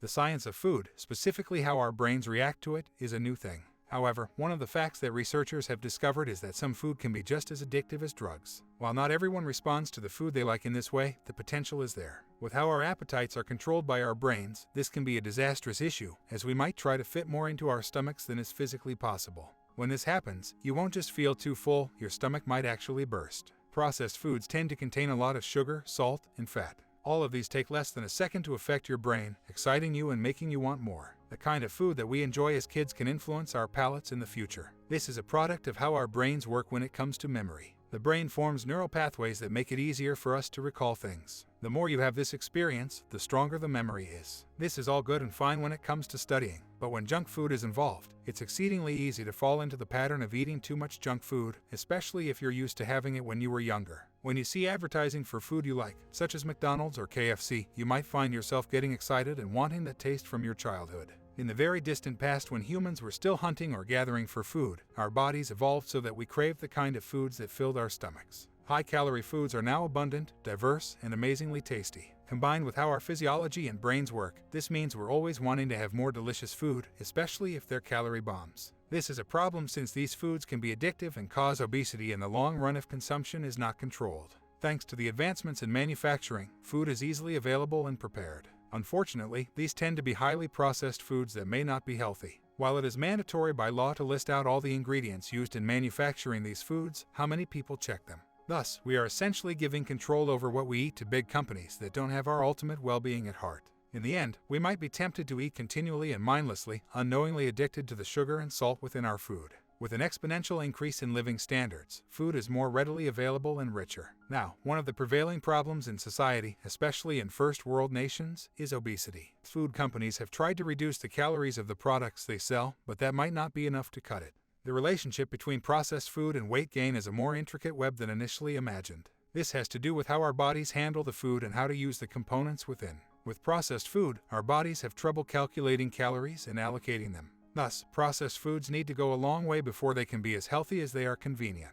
The science of food, specifically how our brains react to it, is a new thing. However, one of the facts that researchers have discovered is that some food can be just as addictive as drugs. While not everyone responds to the food they like in this way, the potential is there. With how our appetites are controlled by our brains, this can be a disastrous issue, as we might try to fit more into our stomachs than is physically possible. When this happens, you won't just feel too full, your stomach might actually burst. Processed foods tend to contain a lot of sugar, salt, and fat. All of these take less than a second to affect your brain, exciting you and making you want more. The kind of food that we enjoy as kids can influence our palates in the future. This is a product of how our brains work when it comes to memory. The brain forms neural pathways that make it easier for us to recall things. The more you have this experience, the stronger the memory is. This is all good and fine when it comes to studying, but when junk food is involved, it's exceedingly easy to fall into the pattern of eating too much junk food, especially if you're used to having it when you were younger. When you see advertising for food you like, such as McDonald's or KFC, you might find yourself getting excited and wanting that taste from your childhood. In the very distant past, when humans were still hunting or gathering for food, our bodies evolved so that we craved the kind of foods that filled our stomachs. High-calorie foods are now abundant, diverse, and amazingly tasty. Combined with how our physiology and brains work, this means we're always wanting to have more delicious food, especially if they're calorie bombs. This is a problem since these foods can be addictive and cause obesity in the long run if consumption is not controlled. Thanks to the advancements in manufacturing, food is easily available and prepared. Unfortunately, these tend to be highly processed foods that may not be healthy. While it is mandatory by law to list out all the ingredients used in manufacturing these foods, how many people check them? Thus, we are essentially giving control over what we eat to big companies that don't have our ultimate well-being at heart. In the end, we might be tempted to eat continually and mindlessly, unknowingly addicted to the sugar and salt within our food. With an exponential increase in living standards, food is more readily available and richer. Now, one of the prevailing problems in society, especially in first world nations, is obesity. Food companies have tried to reduce the calories of the products they sell, but that might not be enough to cut it. The relationship between processed food and weight gain is a more intricate web than initially imagined. This has to do with how our bodies handle the food and how to use the components within. With processed food, our bodies have trouble calculating calories and allocating them. Thus, processed foods need to go a long way before they can be as healthy as they are convenient.